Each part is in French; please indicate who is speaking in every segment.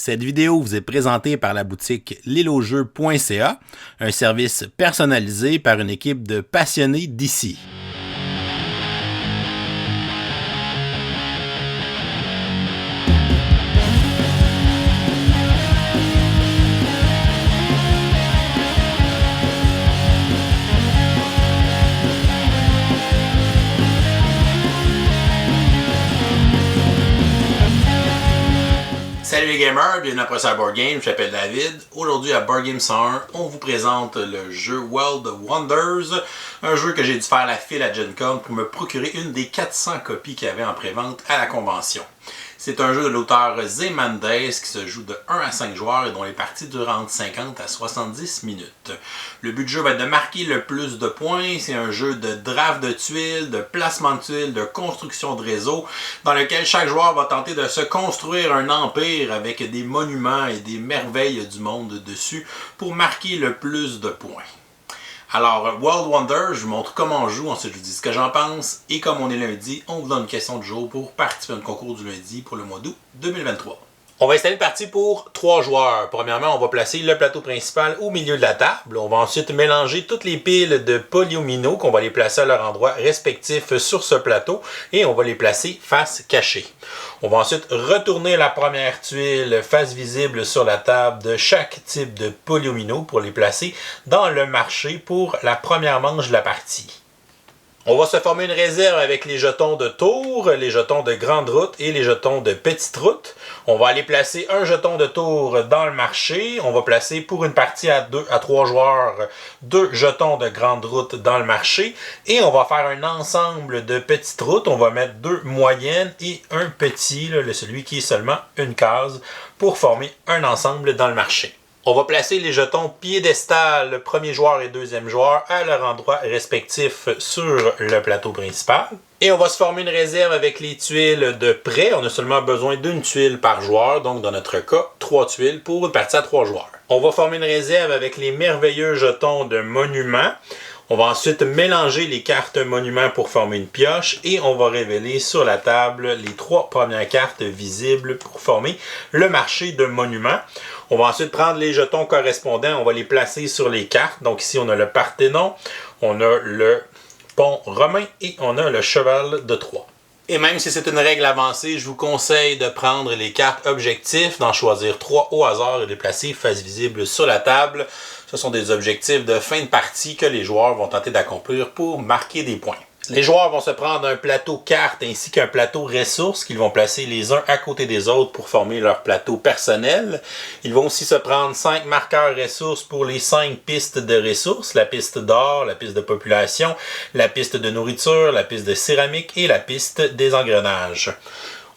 Speaker 1: Cette vidéo vous est présentée par la boutique lilojeux.ca, un service personnalisé par une équipe de passionnés d'ici. Salut les gamers, bienvenue à Processeur Board Game, je m'appelle David. Aujourd'hui à Board Game 101, on vous présente le jeu World Wonders, un jeu que j'ai dû faire la file à Gen Con pour me procurer une des 400 copies qu'il y avait en prévente à la convention. C'est un jeu de l'auteur Zé Mendes qui se joue de 1 à 5 joueurs et dont les parties durent entre 50 à 70 minutes. Le but du jeu va être de marquer le plus de points. C'est un jeu de draft de tuiles, de placement de tuiles, de construction de réseau, dans lequel chaque joueur va tenter de se construire un empire avec des monuments et des merveilles du monde dessus pour marquer le plus de points. Alors, World Wonders, je vous montre comment on joue, ensuite je vous dis ce que j'en pense, et comme on est lundi, on vous donne une question du jour pour participer à un concours du lundi pour le mois d'août 2023. On va installer une partie pour 3 joueurs. Premièrement, on va placer le plateau principal au milieu de la table. On va ensuite mélanger toutes les piles de polyomino qu'on va les placer à leur endroit respectif sur ce plateau et on va les placer face cachée. On va ensuite retourner la première tuile face visible sur la table de chaque type de polyomino pour les placer dans le marché pour la première manche de la partie. On va se former une réserve avec les jetons de tour, les jetons de grande route et les jetons de petite route. On va aller placer un jeton de tour dans le marché. On va placer pour une partie à 2 à 3 joueurs 2 jetons de grande route dans le marché. Et on va faire un ensemble de petites routes. On va mettre 2 moyennes et un petit, celui qui est seulement une case, pour former un ensemble dans le marché. On va placer les jetons piédestal, premier joueur et deuxième joueur, à leur endroit respectif sur le plateau principal. Et on va se former une réserve avec les tuiles de près. On a seulement besoin d'une tuile par joueur, donc dans notre cas, 3 tuiles pour une partie à 3 joueurs. On va former une réserve avec les merveilleux jetons de monument. On va ensuite mélanger les cartes monuments pour former une pioche et on va révéler sur la table les 3 premières cartes visibles pour former le marché de monuments. On va ensuite prendre les jetons correspondants, on va les placer sur les cartes. Donc ici on a le Parthénon, on a le pont romain et on a le cheval de Troie. Et même si c'est une règle avancée, je vous conseille de prendre les cartes objectifs, d'en choisir 3 au hasard et de les placer face visible sur la table. Ce sont des objectifs de fin de partie que les joueurs vont tenter d'accomplir pour marquer des points. Les joueurs vont se prendre un plateau cartes ainsi qu'un plateau ressources qu'ils vont placer les uns à côté des autres pour former leur plateau personnel. Ils vont aussi se prendre 5 marqueurs ressources pour les 5 pistes de ressources, la piste d'or, la piste de population, la piste de nourriture, la piste de céramique et la piste des engrenages.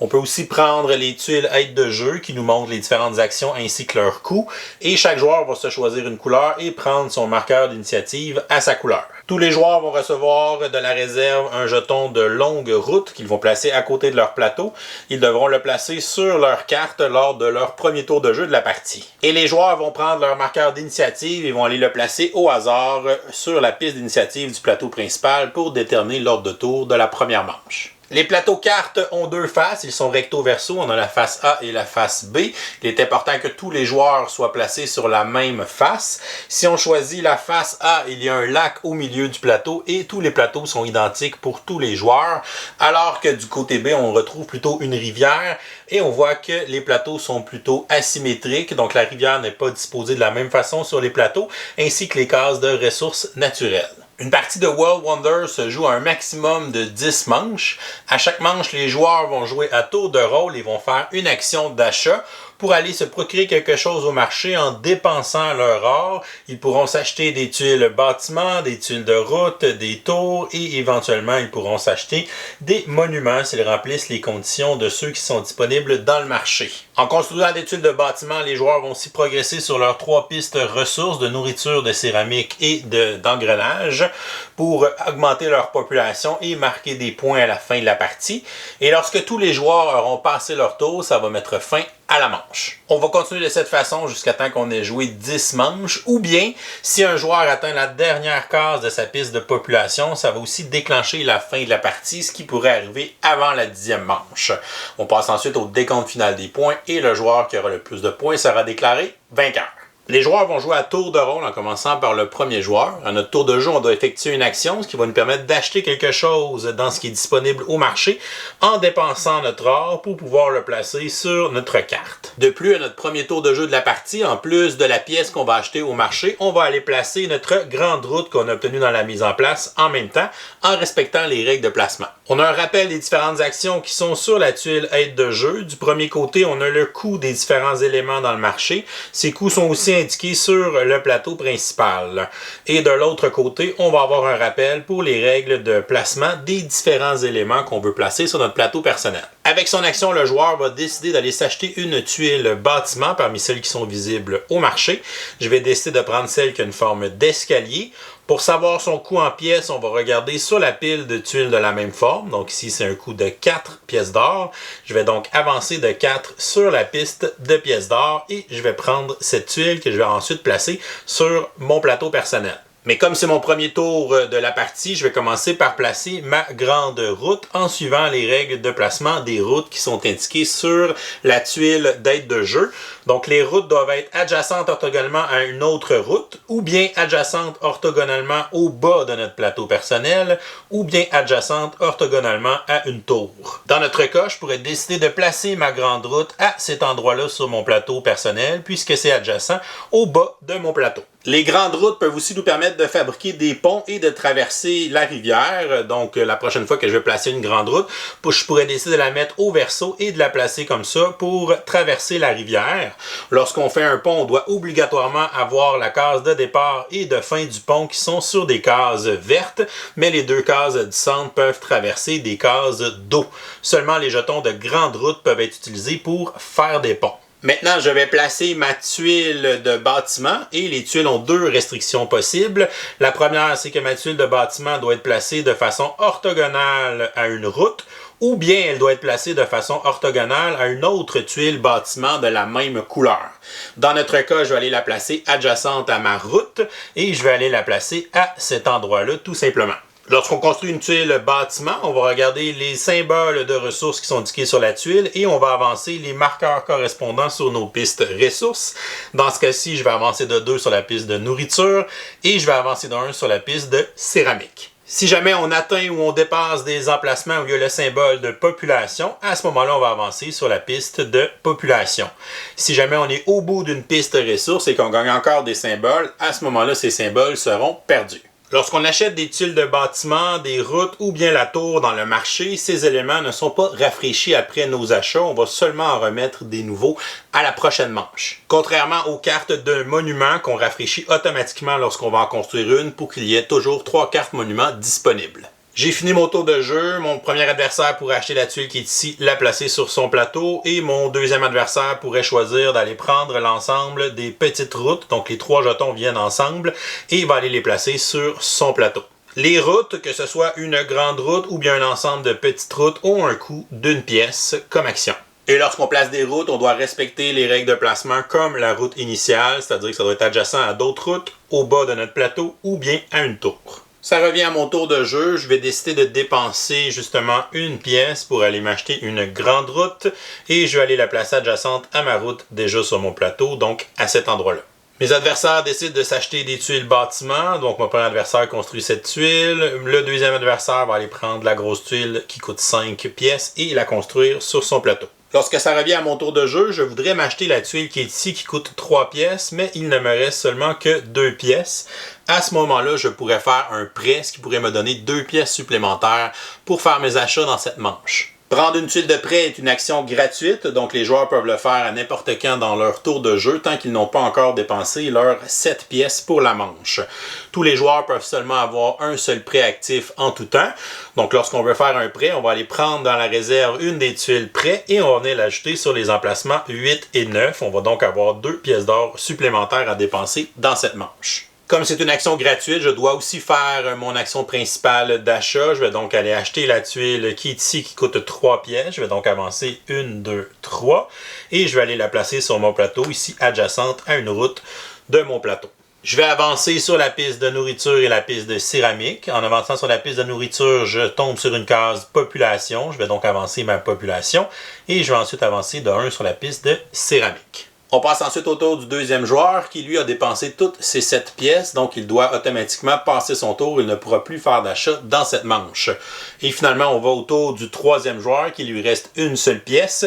Speaker 1: On peut aussi prendre les tuiles aide de jeu qui nous montrent les différentes actions ainsi que leurs coûts. Et chaque joueur va se choisir une couleur et prendre son marqueur d'initiative à sa couleur. Tous les joueurs vont recevoir de la réserve un jeton de longue route qu'ils vont placer à côté de leur plateau. Ils devront le placer sur leur carte lors de leur premier tour de jeu de la partie. Et les joueurs vont prendre leur marqueur d'initiative et vont aller le placer au hasard sur la piste d'initiative du plateau principal pour déterminer l'ordre de tour de la première manche. Les plateaux cartes ont 2 faces, ils sont recto-verso, on a la face A et la face B. Il est important que tous les joueurs soient placés sur la même face. Si on choisit la face A, il y a un lac au milieu du plateau et tous les plateaux sont identiques pour tous les joueurs. Alors que du côté B, on retrouve plutôt une rivière et on voit que les plateaux sont plutôt asymétriques. Donc la rivière n'est pas disposée de la même façon sur les plateaux, ainsi que les cases de ressources naturelles. Une partie de World Wonders se joue à un maximum de 10 manches. À chaque manche, les joueurs vont jouer à tour de rôle et vont faire une action d'achat pour aller se procurer quelque chose au marché en dépensant leur or. Ils pourront s'acheter des tuiles bâtiments, des tuiles de route, des tours et éventuellement ils pourront s'acheter des monuments s'ils remplissent les conditions de ceux qui sont disponibles dans le marché. En construisant des tuiles de bâtiments, les joueurs vont aussi progresser sur leurs 3 pistes ressources de nourriture, de céramique et d'engrenage pour augmenter leur population et marquer des points à la fin de la partie. Et lorsque tous les joueurs auront passé leur tour, ça va mettre fin à la manche. On va continuer de cette façon jusqu'à temps qu'on ait joué 10 manches, ou bien, si un joueur atteint la dernière case de sa piste de population, ça va aussi déclencher la fin de la partie, ce qui pourrait arriver avant la 10e manche. On passe ensuite au décompte final des points et le joueur qui aura le plus de points sera déclaré vainqueur. Les joueurs vont jouer à tour de rôle en commençant par le premier joueur. À notre tour de jeu, on doit effectuer une action, ce qui va nous permettre d'acheter quelque chose dans ce qui est disponible au marché en dépensant notre or pour pouvoir le placer sur notre carte. De plus, à notre premier tour de jeu de la partie, en plus de la pièce qu'on va acheter au marché, on va aller placer notre grande route qu'on a obtenue dans la mise en place en même temps en respectant les règles de placement. On a un rappel des différentes actions qui sont sur la tuile aide de jeu. Du premier côté, on a le coût des différents éléments dans le marché. Ces coûts sont aussi indiqués sur le plateau principal. Et de l'autre côté, on va avoir un rappel pour les règles de placement des différents éléments qu'on veut placer sur notre plateau personnel. Avec son action, le joueur va décider d'aller s'acheter une tuile bâtiment parmi celles qui sont visibles au marché. Je vais décider de prendre celle qui a une forme d'escalier. Pour savoir son coût en pièces, on va regarder sur la pile de tuiles de la même forme. Donc ici, c'est un coût de 4 pièces d'or. Je vais donc avancer de 4 sur la piste de pièces d'or et je vais prendre cette tuile que je vais ensuite placer sur mon plateau personnel. Mais comme c'est mon premier tour de la partie, je vais commencer par placer ma grande route en suivant les règles de placement des routes qui sont indiquées sur la tuile d'aide de jeu. Donc les routes doivent être adjacentes orthogonalement à une autre route, ou bien adjacentes orthogonalement au bas de notre plateau personnel, ou bien adjacentes orthogonalement à une tour. Dans notre cas, je pourrais décider de placer ma grande route à cet endroit-là sur mon plateau personnel, puisque c'est adjacent au bas de mon plateau. Les grandes routes peuvent aussi nous permettre de fabriquer des ponts et de traverser la rivière. Donc, la prochaine fois que je vais placer une grande route, je pourrais décider de la mettre au verso et de la placer comme ça pour traverser la rivière. Lorsqu'on fait un pont, on doit obligatoirement avoir la case de départ et de fin du pont qui sont sur des cases vertes, mais les deux cases du centre peuvent traverser des cases d'eau. Seulement les jetons de grande route peuvent être utilisés pour faire des ponts. Maintenant, je vais placer ma tuile de bâtiment et les tuiles ont deux restrictions possibles. La première, c'est que ma tuile de bâtiment doit être placée de façon orthogonale à une route ou bien elle doit être placée de façon orthogonale à une autre tuile bâtiment de la même couleur. Dans notre cas, je vais aller la placer adjacente à ma route et je vais aller la placer à cet endroit-là tout simplement. Lorsqu'on construit une tuile bâtiment, on va regarder les symboles de ressources qui sont indiqués sur la tuile et on va avancer les marqueurs correspondants sur nos pistes ressources. Dans ce cas-ci, je vais avancer de 2 sur la piste de nourriture et je vais avancer de 1 sur la piste de céramique. Si jamais on atteint ou on dépasse des emplacements où il y a le symbole de population, à ce moment-là, on va avancer sur la piste de population. Si jamais on est au bout d'une piste ressources et qu'on gagne encore des symboles, à ce moment-là, ces symboles seront perdus. Lorsqu'on achète des tuiles de bâtiment, des routes ou bien la tour dans le marché, ces éléments ne sont pas rafraîchis après nos achats. On va seulement en remettre des nouveaux à la prochaine manche. Contrairement aux cartes de monuments qu'on rafraîchit automatiquement lorsqu'on va en construire une pour qu'il y ait toujours 3 cartes monuments disponibles. J'ai fini mon tour de jeu. Mon premier adversaire pourrait acheter la tuile qui est ici, la placer sur son plateau. Et mon deuxième adversaire pourrait choisir d'aller prendre l'ensemble des petites routes. Donc les 3 jetons viennent ensemble et il va aller les placer sur son plateau. Les routes, que ce soit une grande route ou bien un ensemble de petites routes, ont un coût d'une pièce comme action. Et lorsqu'on place des routes, on doit respecter les règles de placement comme la route initiale, c'est-à-dire que ça doit être adjacent à d'autres routes, au bas de notre plateau ou bien à une tour. Ça revient à mon tour de jeu. Je vais décider de dépenser justement une pièce pour aller m'acheter une grande route et je vais aller la placer adjacente à ma route déjà sur mon plateau, donc à cet endroit-là. Mes adversaires décident de s'acheter des tuiles bâtiment, donc mon premier adversaire construit cette tuile. Le deuxième adversaire va aller prendre la grosse tuile qui coûte 5 pièces et la construire sur son plateau. Lorsque ça revient à mon tour de jeu, je voudrais m'acheter la tuile qui est ici qui coûte 3 pièces, mais il ne me reste seulement que 2 pièces. À ce moment-là, je pourrais faire un prêt, ce qui pourrait me donner 2 pièces supplémentaires pour faire mes achats dans cette manche. Prendre une tuile de prêt est une action gratuite, donc les joueurs peuvent le faire à n'importe quand dans leur tour de jeu tant qu'ils n'ont pas encore dépensé leurs 7 pièces pour la manche. Tous les joueurs peuvent seulement avoir un seul prêt actif en tout temps. Donc lorsqu'on veut faire un prêt, on va aller prendre dans la réserve une des tuiles prêt et on va venir l'ajouter sur les emplacements 8 et 9. On va donc avoir 2 pièces d'or supplémentaires à dépenser dans cette manche. Comme c'est une action gratuite, je dois aussi faire mon action principale d'achat. Je vais donc aller acheter la tuile qui est ici, qui coûte 3 pièces. Je vais donc avancer 1, 2, 3. Et je vais aller la placer sur mon plateau, ici adjacente à une route de mon plateau. Je vais avancer sur la piste de nourriture et la piste de céramique. En avançant sur la piste de nourriture, je tombe sur une case population. Je vais donc avancer ma population. Et je vais ensuite avancer de 1 sur la piste de céramique. On passe ensuite au tour du deuxième joueur qui, lui, a dépensé toutes ses 7 pièces. Donc, il doit automatiquement passer son tour. Il ne pourra plus faire d'achat dans cette manche. Et finalement, on va au tour du troisième joueur qui lui reste une seule pièce.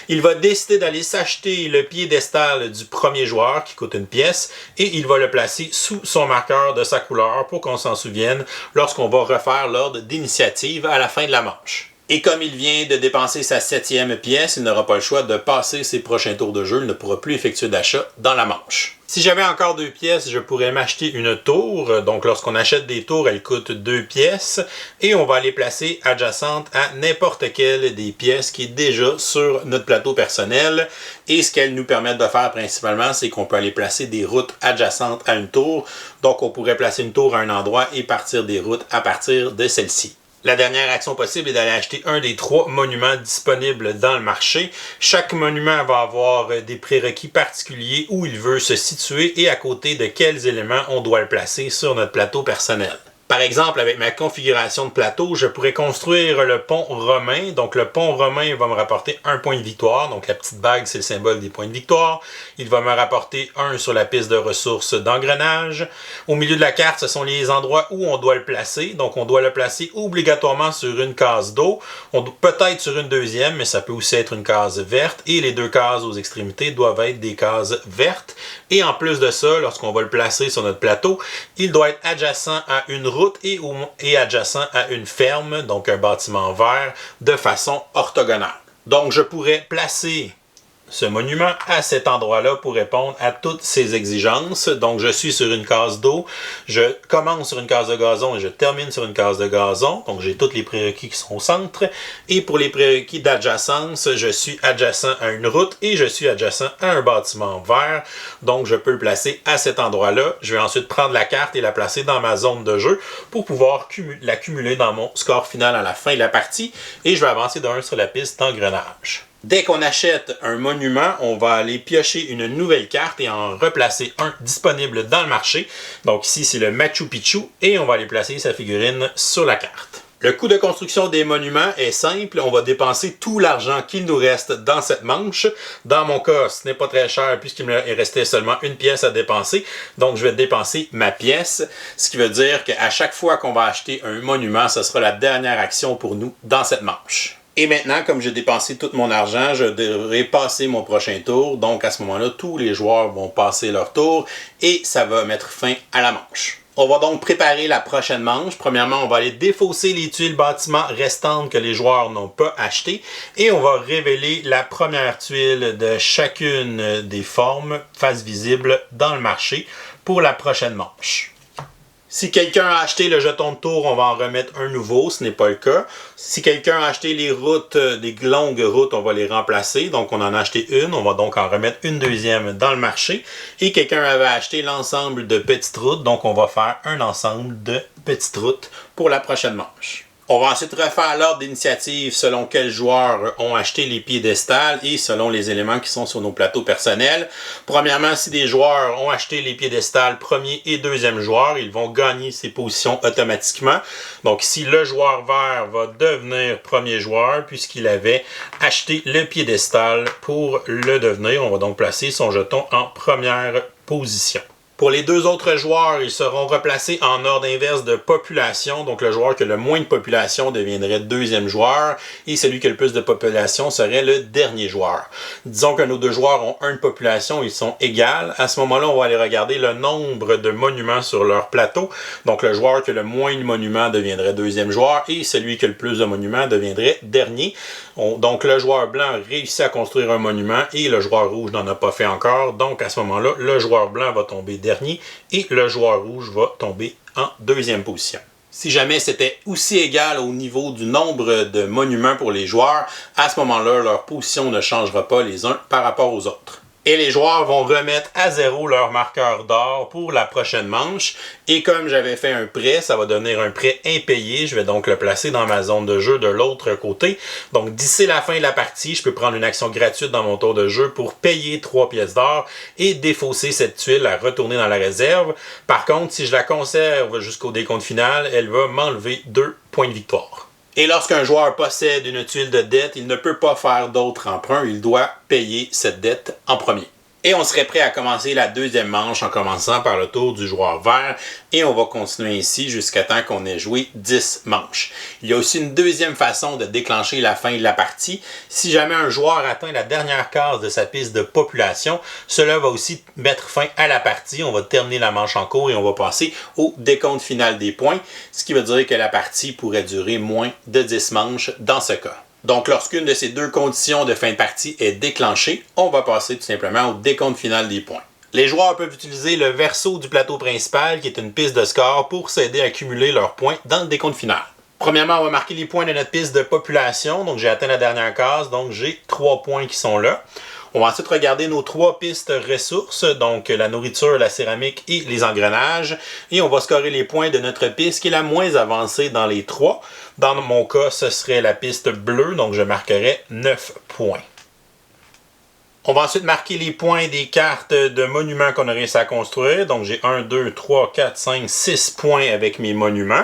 Speaker 1: Il va décider d'aller s'acheter le piédestal du premier joueur qui coûte une pièce et il va le placer sous son marqueur de sa couleur pour qu'on s'en souvienne lorsqu'on va refaire l'ordre d'initiative à la fin de la manche. Et comme il vient de dépenser sa 7e pièce, il n'aura pas le choix de passer ses prochains tours de jeu. Il ne pourra plus effectuer d'achat dans la manche. Si j'avais encore 2 pièces, je pourrais m'acheter une tour. Donc lorsqu'on achète des tours, elles coûtent 2 pièces. Et on va les placer adjacentes à n'importe quelle des pièces qui est déjà sur notre plateau personnel. Et ce qu'elles nous permettent de faire principalement, c'est qu'on peut aller placer des routes adjacentes à une tour. Donc on pourrait placer une tour à un endroit et partir des routes à partir de celle-ci. La dernière action possible est d'aller acheter un des 3 monuments disponibles dans le marché. Chaque monument va avoir des prérequis particuliers où il veut se situer et à côté de quels éléments on doit le placer sur notre plateau personnel. Par exemple, avec ma configuration de plateau, je pourrais construire le pont romain. Donc, le pont romain va me rapporter 1 point de victoire. Donc, la petite bague, c'est le symbole des points de victoire. Il va me rapporter 1 sur la piste de ressources d'engrenage. Au milieu de la carte, ce sont les endroits où on doit le placer. Donc, on doit le placer obligatoirement sur une case d'eau. Peut-être sur une deuxième, mais ça peut aussi être une case verte. Et les 2 cases aux extrémités doivent être des cases vertes. Et en plus de ça, lorsqu'on va le placer sur notre plateau, il doit être adjacent à une route et adjacent à une ferme, donc un bâtiment vert, de façon orthogonale. Donc je pourrais placer ce monument à cet endroit-là pour répondre à toutes ces exigences. Donc je suis sur une case d'eau, je commence sur une case de gazon et je termine sur une case de gazon. Donc j'ai tous les prérequis qui sont au centre. Et pour les prérequis d'adjacence, je suis adjacent à une route et je suis adjacent à un bâtiment vert. Donc je peux le placer à cet endroit-là. Je vais ensuite prendre la carte et la placer dans ma zone de jeu pour pouvoir l'accumuler dans mon score final à la fin de la partie. Et je vais avancer de 1 sur la piste d'engrenage. Dès qu'on achète un monument, on va aller piocher une nouvelle carte et en replacer un disponible dans le marché. Donc ici, c'est le Machu Picchu et on va aller placer sa figurine sur la carte. Le coût de construction des monuments est simple. On va dépenser tout l'argent qu'il nous reste dans cette manche. Dans mon cas, ce n'est pas très cher puisqu'il me restait seulement une pièce à dépenser. Donc, je vais dépenser ma pièce. Ce qui veut dire qu'à chaque fois qu'on va acheter un monument, ce sera la dernière action pour nous dans cette manche. Et maintenant, comme j'ai dépensé tout mon argent, je devrais passer mon prochain tour. Donc, à ce moment-là, tous les joueurs vont passer leur tour et ça va mettre fin à la manche. On va donc préparer la prochaine manche. Premièrement, on va aller défausser les tuiles bâtiments restantes que les joueurs n'ont pas achetées. Et on va révéler la première tuile de chacune des formes face visible dans le marché pour la prochaine manche. Si quelqu'un a acheté le jeton de tour, on va en remettre un nouveau, ce n'est pas le cas. Si quelqu'un a acheté les routes, des longues routes, on va les remplacer. Donc on en a acheté une, on va donc en remettre une deuxième dans le marché. Et quelqu'un avait acheté l'ensemble de petites routes, donc on va faire un ensemble de petites routes pour la prochaine manche. On va ensuite refaire l'ordre d'initiative selon quels joueurs ont acheté les piédestals et selon les éléments qui sont sur nos plateaux personnels. Premièrement, si des joueurs ont acheté les piédestals premier et deuxième joueur, ils vont gagner ces positions automatiquement. Donc ici, le joueur vert va devenir premier joueur puisqu'il avait acheté le piédestal pour le devenir. On va donc placer son jeton en première position. Pour les 2 autres joueurs, ils seront replacés en ordre inverse de population. Donc le joueur qui a le moins de population deviendrait deuxième joueur et celui qui a le plus de population serait le dernier joueur. Disons que nos 2 joueurs ont 1 de population, ils sont égales. À ce moment-là, on va aller regarder le nombre de monuments sur leur plateau. Donc le joueur qui a le moins de monuments deviendrait deuxième joueur et celui qui a le plus de monuments deviendrait dernier. Donc le joueur blanc réussit à construire un monument et le joueur rouge n'en a pas fait encore. Donc à ce moment-là, le joueur blanc va tomber dernier et le joueur rouge va tomber en deuxième position. Si jamais c'était aussi égal au niveau du nombre de monuments pour les joueurs, à ce moment-là, leur position ne changera pas les uns par rapport aux autres. Et les joueurs vont remettre à 0 leur marqueur d'or pour la prochaine manche. Et comme j'avais fait un prêt, ça va devenir un prêt impayé. Je vais donc le placer dans ma zone de jeu de l'autre côté. Donc d'ici la fin de la partie, je peux prendre une action gratuite dans mon tour de jeu pour payer 3 pièces d'or et défausser cette tuile à retourner dans la réserve. Par contre, si je la conserve jusqu'au décompte final, elle va m'enlever 2 points de victoire. Et lorsqu'un joueur possède une tuile de dette, il ne peut pas faire d'autres emprunts, il doit payer cette dette en premier. Et on serait prêt à commencer la deuxième manche en commençant par le tour du joueur vert et on va continuer ainsi jusqu'à temps qu'on ait joué 10 manches. Il y a aussi une deuxième façon de déclencher la fin de la partie. Si jamais un joueur atteint la dernière case de sa piste de population, cela va aussi mettre fin à la partie. On va terminer la manche en cours et on va passer au décompte final des points, ce qui veut dire que la partie pourrait durer moins de 10 manches dans ce cas. Donc, lorsqu'une de ces deux conditions de fin de partie est déclenchée, on va passer tout simplement au décompte final des points. Les joueurs peuvent utiliser le verso du plateau principal, qui est une piste de score, pour s'aider à accumuler leurs points dans le décompte final. Premièrement, on va marquer les points de notre piste de population. Donc, j'ai atteint la dernière case, donc j'ai 3 points qui sont là. On va ensuite regarder nos 3 pistes ressources, donc la nourriture, la céramique et les engrenages. Et on va scorer les points de notre piste qui est la moins avancée dans les 3. Dans mon cas, ce serait la piste bleue, donc je marquerai 9 points. On va ensuite marquer les points des cartes de monuments qu'on a réussi à construire. Donc j'ai 1, 2, 3, 4, 5, 6 points avec mes monuments.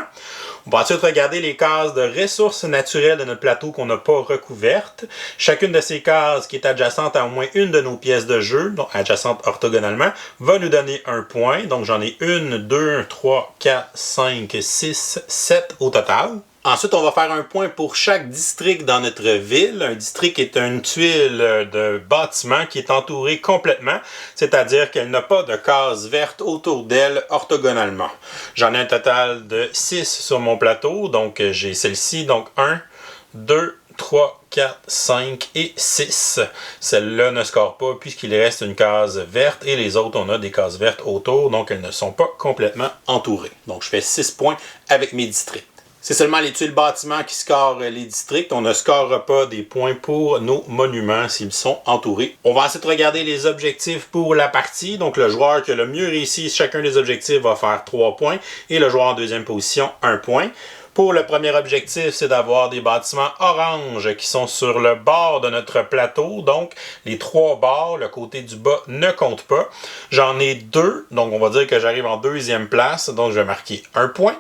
Speaker 1: On va ensuite regarder les cases de ressources naturelles de notre plateau qu'on n'a pas recouvertes. Chacune de ces cases qui est adjacente à au moins une de nos pièces de jeu, donc adjacente orthogonalement, va nous donner un point. Donc j'en ai 1, 2, 3, 4, 5, 6, 7 au total. Ensuite, on va faire un point pour chaque district dans notre ville. Un district est une tuile de bâtiment qui est entourée complètement, c'est-à-dire qu'elle n'a pas de case verte autour d'elle orthogonalement. J'en ai un total de 6 sur mon plateau, donc j'ai celle-ci, donc 1, 2, 3, 4, 5 et 6. Celle-là ne score pas puisqu'il reste une case verte et les autres, on a des cases vertes autour, donc elles ne sont pas complètement entourées. Donc je fais 6 points avec mes districts. C'est seulement les tuiles bâtiments qui scorent les districts. On ne score pas des points pour nos monuments s'ils sont entourés. On va ensuite regarder les objectifs pour la partie. Donc le joueur qui a le mieux réussi chacun des objectifs va faire 3 points et le joueur en deuxième position 1 point. Pour le premier objectif, c'est d'avoir des bâtiments orange qui sont sur le bord de notre plateau. Donc, les 3 bords, le côté du bas ne compte pas. J'en ai 2, donc on va dire que j'arrive en deuxième place. Donc, je vais marquer 1 point.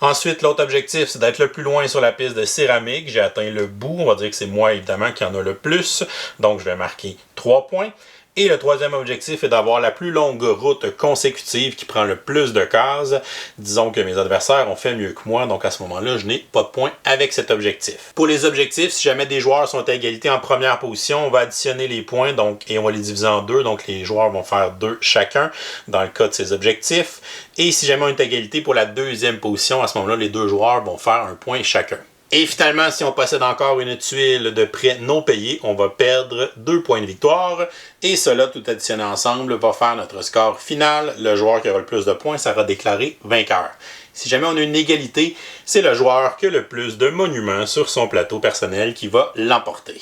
Speaker 1: Ensuite, l'autre objectif, c'est d'être le plus loin sur la piste de céramique. J'ai atteint le bout. On va dire que c'est moi, évidemment, qui en a le plus. Donc, je vais marquer 3 points. Et le troisième objectif est d'avoir la plus longue route consécutive qui prend le plus de cases. Disons que mes adversaires ont fait mieux que moi, donc à ce moment-là, je n'ai pas de points avec cet objectif. Pour les objectifs, si jamais des joueurs sont à égalité en première position, on va additionner les points et on va les diviser en 2. Donc les joueurs vont faire 2 chacun dans le cas de ces objectifs. Et si jamais on est à égalité pour la deuxième position, à ce moment-là, les 2 joueurs vont faire 1 point chacun. Et finalement, si on possède encore une tuile de prêt non payé, on va perdre 2 points de victoire. Et cela, tout additionné ensemble, va faire notre score final. Le joueur qui aura le plus de points sera déclaré vainqueur. Si jamais on a une égalité, c'est le joueur qui a le plus de monuments sur son plateau personnel qui va l'emporter.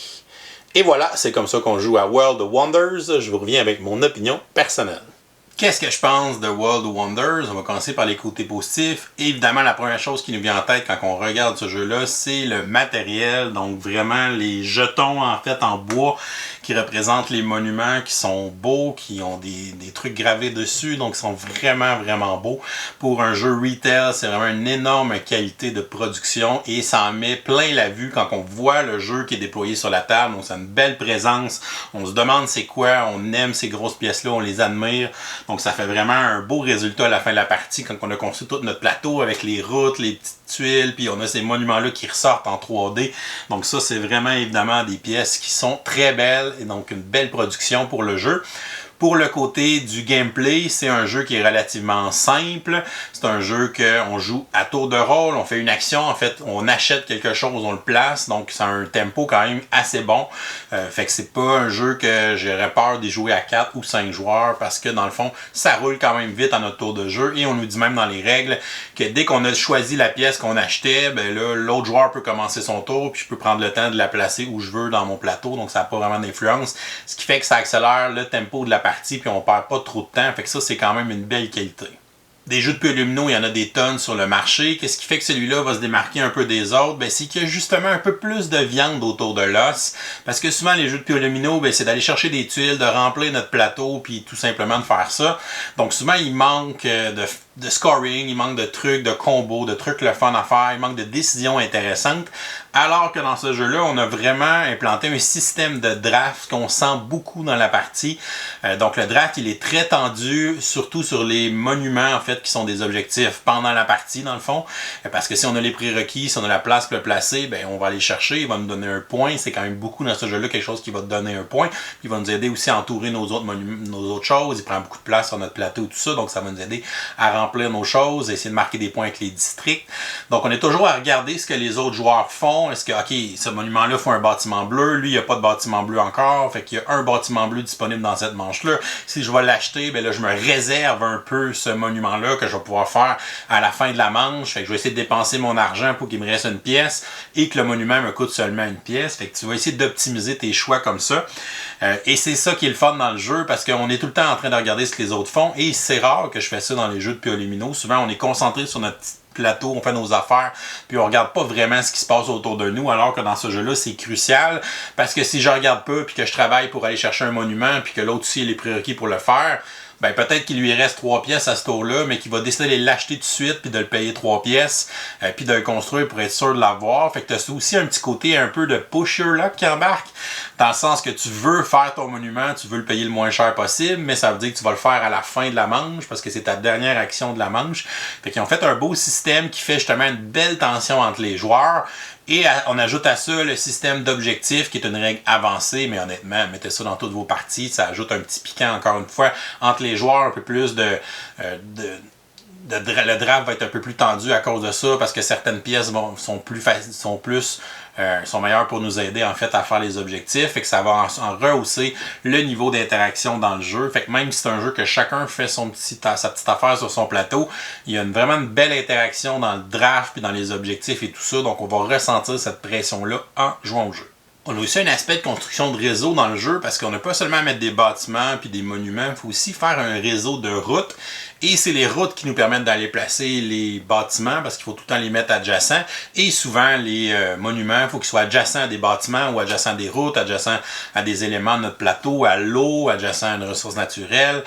Speaker 1: Et voilà, c'est comme ça qu'on joue à World of Wonders. Je vous reviens avec mon opinion personnelle. Qu'est-ce que je pense de World of Wonders? On va commencer par les côtés positifs. Évidemment, la première chose qui nous vient en tête quand on regarde ce jeu-là, c'est le matériel. Donc vraiment les jetons en fait en bois qui représentent les monuments qui sont beaux, qui ont des trucs gravés dessus. Donc ils sont vraiment, vraiment beaux. Pour un jeu retail, c'est vraiment une énorme qualité de production et ça en met plein la vue quand on voit le jeu qui est déployé sur la table. Donc c'est une belle présence. On se demande c'est quoi, on aime ces grosses pièces-là, on les admire. Donc ça fait vraiment un beau résultat à la fin de la partie quand on a construit tout notre plateau avec les routes, les petites tuiles, puis on a ces monuments-là qui ressortent en 3D. Donc ça, c'est vraiment évidemment des pièces qui sont très belles et donc une belle production pour le jeu. Pour le côté du gameplay, c'est un jeu qui est relativement simple. C'est un jeu qu'on joue à tour de rôle, on fait une action, en fait, on achète quelque chose, on le place, donc c'est un tempo quand même assez bon. Fait que c'est pas un jeu que j'aurais peur d'y jouer à 4 ou 5 joueurs parce que dans le fond, ça roule quand même vite à notre tour de jeu et on nous dit même dans les règles que dès qu'on a choisi la pièce qu'on achetait, ben là, l'autre joueur peut commencer son tour puis je peux prendre le temps de la placer où je veux dans mon plateau, donc ça n'a pas vraiment d'influence. Ce qui fait que ça accélère le tempo de la partie puis on perd pas trop de temps, fait que ça c'est quand même une belle qualité. Des jeux de Polyomino, il y en a des tonnes sur le marché. Qu'est-ce qui fait que celui-là va se démarquer un peu des autres? Ben, c'est qu'il y a justement un peu plus de viande autour de l'os. Parce que souvent, les jeux de Polyomino, ben, c'est d'aller chercher des tuiles, de remplir notre plateau, puis tout simplement de faire ça. Donc souvent, il manque de scoring, il manque de trucs, de combos, de trucs le fun à faire, il manque de décisions intéressantes. Alors que dans ce jeu-là, on a vraiment implanté un système de draft qu'on sent beaucoup dans la partie. Donc le draft, il est très tendu, surtout sur les monuments en fait qui sont des objectifs pendant la partie dans le fond. Parce que si on a les prérequis, si on a la place pour le placer, ben on va aller chercher, il va nous donner un point. C'est quand même beaucoup dans ce jeu-là quelque chose qui va te donner un point. Puis il va nous aider aussi à entourer nos autres monuments, nos autres choses. Il prend beaucoup de place sur notre plateau et tout ça, donc ça va nous aider à remplir nos choses, essayer de marquer des points avec les districts. Donc on est toujours à regarder ce que les autres joueurs font. Est-ce que, ok, ce monument-là faut un bâtiment bleu, lui il n'y a pas de bâtiment bleu encore, fait qu'il y a un bâtiment bleu disponible dans cette manche-là. Si je vais l'acheter, ben là je me réserve un peu ce monument-là que je vais pouvoir faire à la fin de la manche. Fait que je vais essayer de dépenser mon argent pour qu'il me reste une pièce et que le monument me coûte seulement une pièce. Fait que tu vas essayer d'optimiser tes choix comme ça. Et c'est ça qui est le fun dans le jeu parce qu'on est tout le temps en train de regarder ce que les autres font et c'est rare que je fais ça dans les jeux de Polyomino. Souvent on est concentré sur notre plateau, on fait nos affaires, puis on regarde pas vraiment ce qui se passe autour de nous, alors que dans ce jeu-là, c'est crucial, parce que si je regarde pas, puis que je travaille pour aller chercher un monument, puis que l'autre aussi a les prérequis pour le faire, ben peut-être qu'il lui reste 3 pièces à ce tour-là, mais qu'il va décider de l'acheter tout de suite, puis de le payer 3 pièces, puis de le construire pour être sûr de l'avoir. Fait que tu as aussi un petit côté un peu de push your luck qui embarque, dans le sens que tu veux faire ton monument, tu veux le payer le moins cher possible, mais ça veut dire que tu vas le faire à la fin de la manche, parce que c'est ta dernière action de la manche. Fait qu'ils ont fait un beau système qui fait justement une belle tension entre les joueurs. Et on ajoute à ça le système d'objectifs qui est une règle avancée, mais honnêtement, mettez ça dans toutes vos parties, ça ajoute un petit piquant encore une fois entre les joueurs, un peu plus le draft va être un peu plus tendu à cause de ça, parce que certaines pièces sont meilleures pour nous aider en fait à faire les objectifs, et que ça va en rehausser le niveau d'interaction dans le jeu. Fait que même si c'est un jeu que chacun fait sa petite affaire sur son plateau, il y a vraiment une belle interaction dans le draft puis dans les objectifs et tout ça, donc on va ressentir cette pression-là en jouant au jeu. On a aussi un aspect de construction de réseau dans le jeu parce qu'on n'a pas seulement à mettre des bâtiments puis des monuments, il faut aussi faire un réseau de routes. Et c'est les routes qui nous permettent d'aller placer les bâtiments parce qu'il faut tout le temps les mettre adjacents. Et souvent, les monuments, il faut qu'ils soient adjacents à des bâtiments ou adjacents à des routes, adjacents à des éléments de notre plateau, à l'eau, adjacents à une ressource naturelle.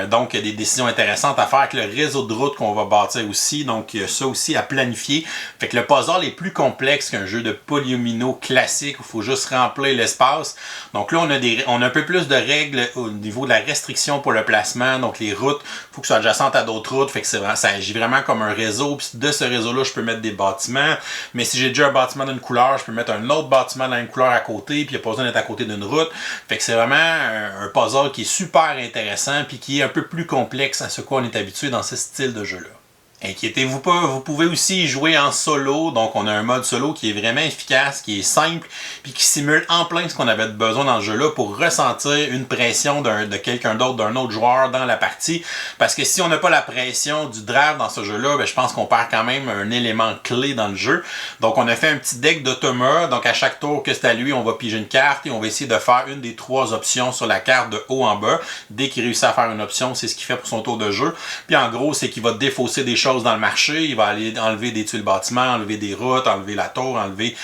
Speaker 1: Donc, il y a des décisions intéressantes à faire avec le réseau de routes qu'on va bâtir aussi. Donc, il y a ça aussi à planifier. Fait que le puzzle est plus complexe qu'un jeu de Polyomino classique où il faut juste remplir l'espace. Donc là, on a un peu plus de règles au niveau de la restriction pour le placement. Donc, les routes, il faut que ce soit adjacent à d'autres routes, fait que ça agit vraiment comme un réseau. Puis de ce réseau-là, je peux mettre des bâtiments. Mais si j'ai déjà un bâtiment d'une couleur, je peux mettre un autre bâtiment de la même couleur à côté, puis il n'y a pas besoin d'être à côté d'une route. Fait que c'est vraiment un puzzle qui est super intéressant, puis qui est un peu plus complexe à ce quoi on est habitué dans ce style de jeu-là. Inquiétez-vous pas, vous pouvez aussi jouer en solo, donc on a un mode solo qui est vraiment efficace, qui est simple, puis qui simule en plein ce qu'on avait besoin dans ce jeu-là pour ressentir une pression de quelqu'un d'autre, d'un autre joueur dans la partie, parce que si on n'a pas la pression du draft dans ce jeu-là, ben, je pense qu'on perd quand même un élément clé dans le jeu. Donc on a fait un petit deck d'automa, donc à chaque tour que c'est à lui, on va piger une carte et on va essayer de faire une des 3 options sur la carte de haut en bas. Dès qu'il réussit à faire une option, c'est ce qu'il fait pour son tour de jeu. Puis en gros, c'est qu'il va défausser des choses dans le marché, il va aller enlever des tuiles bâtiments, enlever des routes, enlever la tour, enlever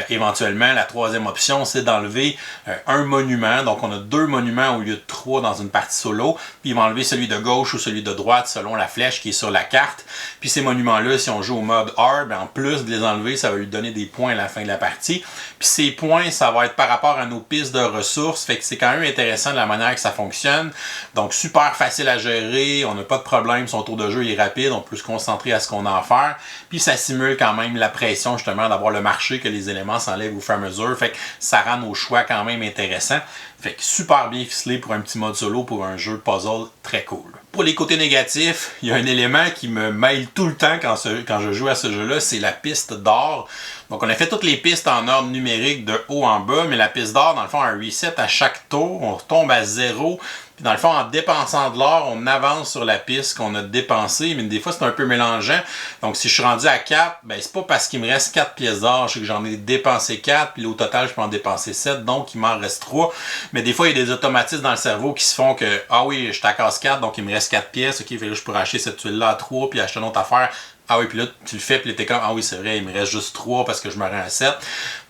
Speaker 1: éventuellement la 3e option, c'est d'enlever un monument. Donc on a 2 monuments au lieu de 3 dans une partie solo, puis il va enlever celui de gauche ou celui de droite selon la flèche qui est sur la carte. Puis ces monuments-là, si on joue au mode hard, ben en plus de les enlever, ça va lui donner des points à la fin de la partie. Puis ces points, ça va être par rapport à nos pistes de ressources, fait que c'est quand même intéressant de la manière que ça fonctionne. Donc super facile à gérer, on n'a pas de problème, son tour de jeu est rapide, on peut se concentrer concentré à ce qu'on a à faire. Puis ça simule quand même la pression justement d'avoir le marché, que les éléments s'enlèvent au fur et à mesure. Fait que ça rend nos choix quand même intéressants. Fait que super bien ficelé pour un petit mode solo, pour un jeu puzzle très cool. Pour les côtés négatifs, il y a un élément qui me mêle tout le temps quand je joue à ce jeu-là, c'est la piste d'or. Donc on a fait toutes les pistes en ordre numérique de haut en bas, mais la piste d'or, dans le fond, a un reset à chaque tour, on retombe à 0. Puis dans le fond, en dépensant de l'or, on avance sur la piste qu'on a dépensée, mais des fois c'est un peu mélangeant. Donc si je suis rendu à 4, ben c'est pas parce qu'il me reste 4 pièces d'or, je sais que j'en ai dépensé 4, puis au total je peux en dépenser 7, donc il m'en reste 3. Mais des fois il y a des automatismes dans le cerveau qui se font que, ah oui, je t'accasse 4, donc il me reste 4 pièces, ok, je pourrais acheter cette tuile-là à 3, puis acheter une autre affaire. Ah oui, puis là, tu le fais, puis t'es comme, ah oui, c'est vrai, il me reste juste 3 parce que je me rends à 7.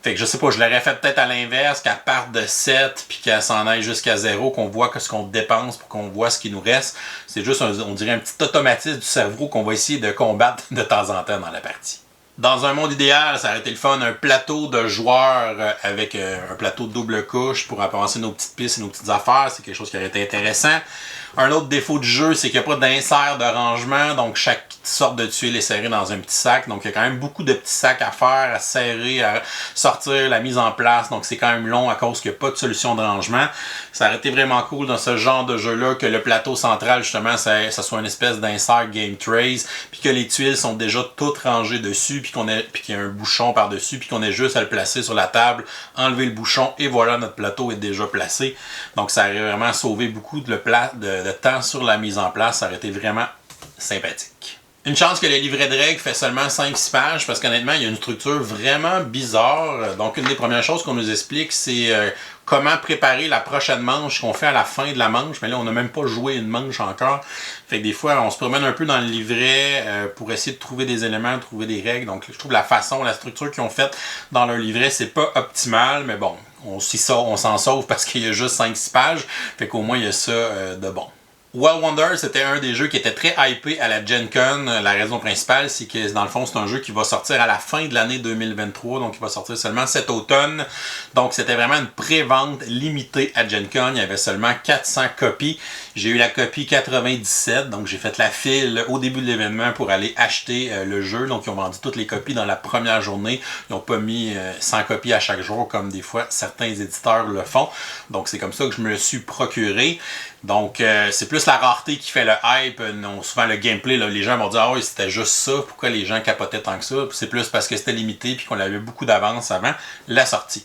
Speaker 1: Fait que je sais pas, je l'aurais fait peut-être à l'inverse, qu'elle parte de 7, puis qu'elle s'en aille jusqu'à 0, qu'on voit que ce qu'on dépense pour qu'on voit ce qui nous reste. C'est juste, on dirait un petit automatisme du cerveau qu'on va essayer de combattre de temps en temps dans la partie. Dans un monde idéal, ça aurait été le fun, un plateau de joueurs avec un plateau de double couche pour avancer nos petites pistes et nos petites affaires. C'est quelque chose qui aurait été intéressant. Un autre défaut du jeu, c'est qu'il n'y a pas d'insert de rangement, donc chaque sorte de tuile est serrée dans un petit sac. Donc il y a quand même beaucoup de petits sacs à faire, à serrer, à sortir, la mise en place. Donc c'est quand même long à cause qu'il n'y a pas de solution de rangement. Ça aurait été vraiment cool dans ce genre de jeu-là que le plateau central, justement, ça soit une espèce d'insert game trace, puis que les tuiles sont déjà toutes rangées dessus, puis qu'il y a un bouchon par-dessus, puis qu'on ait juste à le placer sur la table, enlever le bouchon, et voilà, notre plateau est déjà placé. Donc ça aurait vraiment sauvé beaucoup de temps sur la mise en place. Ça aurait été vraiment sympathique. Une chance que le livret de règles fait seulement 5-6 pages, parce qu'honnêtement, il y a une structure vraiment bizarre. Donc, une des premières choses qu'on nous explique, c'est comment préparer la prochaine manche qu'on fait à la fin de la manche. Mais là, on n'a même pas joué une manche encore. Fait que des fois, on se promène un peu dans le livret pour essayer de trouver des éléments, de trouver des règles. Donc, je trouve la structure qu'ils ont faite dans leur livret, c'est pas optimal, mais bon, on s'en sauve parce qu'il y a juste 5-6 pages. Fait qu'au moins, il y a ça de bon. Wild Wonders, c'était un des jeux qui était très hypé à la Gen Con. La raison principale, c'est que dans le fond, c'est un jeu qui va sortir à la fin de l'année 2023, donc il va sortir seulement cet automne. Donc c'était vraiment une pré-vente limitée à Gen Con. Il y avait seulement 400 copies. J'ai eu la copie 97, donc j'ai fait la file au début de l'événement pour aller acheter le jeu. Donc ils ont vendu toutes les copies dans la première journée. Ils n'ont pas mis 100 copies à chaque jour, comme des fois certains éditeurs le font. Donc c'est comme ça que je me le suis procuré. Donc, c'est plus la rareté qui fait le hype. Non, souvent, le gameplay, là, les gens vont dire « Ah oui, c'était juste ça. Pourquoi les gens capotaient tant que ça? » C'est plus parce que c'était limité et qu'on avait beaucoup d'avance avant la sortie.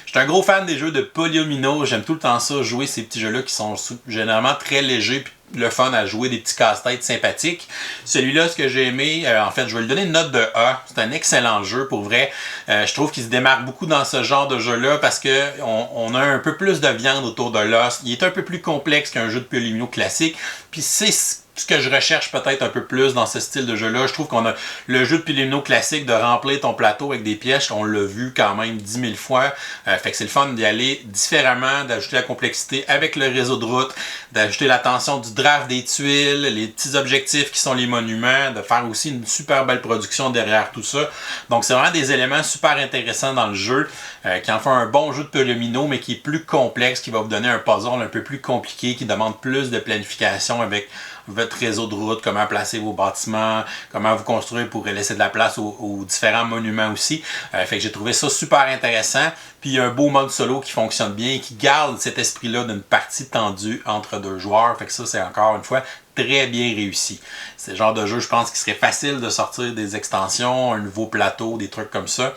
Speaker 1: Je suis un gros fan des jeux de Polyomino. J'aime tout le temps ça, jouer ces petits jeux-là qui sont généralement très légers puis le fun à jouer, des petits casse-têtes sympathiques. Celui-là, ce que j'ai aimé, en fait, je vais lui donner une note de A. C'est un excellent jeu, pour vrai. Je trouve qu'il se démarque beaucoup dans ce genre de jeu-là parce que on a un peu plus de viande autour de l'os. Il est un peu plus complexe qu'un jeu de Polyomino classique. Puis c'est ce que je recherche peut-être un peu plus dans ce style de jeu-là. Je trouve qu'on a le jeu de Polyomino classique de remplir ton plateau avec des pièges. On l'a vu quand même 10 000 fois. Fait que c'est le fun d'y aller différemment, d'ajouter la complexité avec le réseau de route, d'ajouter l'attention du draft des tuiles, les petits objectifs qui sont les monuments, de faire aussi une super belle production derrière tout ça. Donc c'est vraiment des éléments super intéressants dans le jeu qui en font un bon jeu de Polyomino, mais qui est plus complexe, qui va vous donner un puzzle un peu plus compliqué, qui demande plus de planification avec votre réseau de route, comment placer vos bâtiments, comment vous construire pour laisser de la place aux différents monuments aussi. Fait que j'ai trouvé ça super intéressant. Puis il y a un beau mode solo qui fonctionne bien et qui garde cet esprit-là d'une partie tendue entre deux joueurs. Fait que ça, c'est encore une fois très bien réussi. C'est le genre de jeu, je pense, qui serait facile de sortir des extensions, un nouveau plateau, des trucs comme ça,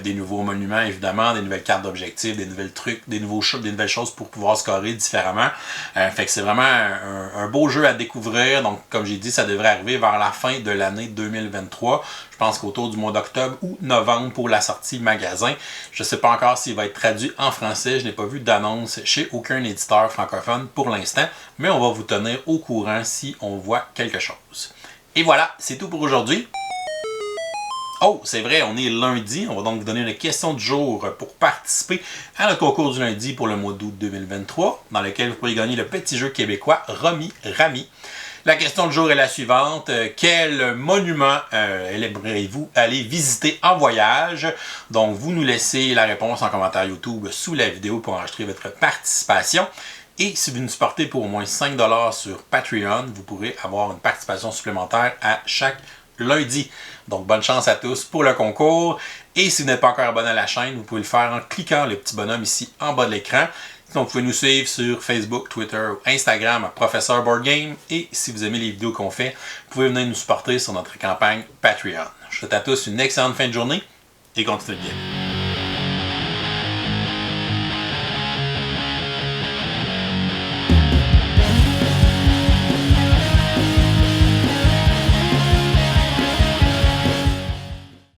Speaker 1: des nouveaux monuments, évidemment, des nouvelles cartes d'objectifs, des nouvelles trucs, des nouvelles choses pour pouvoir scorer différemment. Fait que c'est vraiment un beau jeu à découvrir. Donc, comme j'ai dit, ça devrait arriver vers la fin de l'année 2023. Je pense qu'autour du mois d'octobre ou novembre pour la sortie magasin. Je ne sais pas encore s'il va être traduit en français. Je n'ai pas vu d'annonce chez aucun éditeur francophone pour l'instant, mais on va vous tenir au courant si on voit quelque chose. Et voilà, c'est tout pour aujourd'hui. Oh, c'est vrai, on est lundi. On va donc vous donner une question du jour pour participer à notre concours du lundi pour le mois d'août 2023, dans lequel vous pourrez gagner le petit jeu québécois Romy Rami. La question du jour est la suivante. Quel monument aimeriez-vous aller visiter en voyage? Donc, vous nous laissez la réponse en commentaire YouTube sous la vidéo pour enregistrer votre participation. Et si vous nous supportez pour au moins 5$ sur Patreon, vous pourrez avoir une participation supplémentaire à chaque lundi. Donc bonne chance à tous pour le concours. Et si vous n'êtes pas encore abonné à la chaîne, vous pouvez le faire en cliquant le petit bonhomme ici en bas de l'écran. Sinon, vous pouvez nous suivre sur Facebook, Twitter ou Instagram à Professeur Board Game. Et si vous aimez les vidéos qu'on fait, vous pouvez venir nous supporter sur notre campagne Patreon. Je vous souhaite à tous une excellente fin de journée et continuez le game.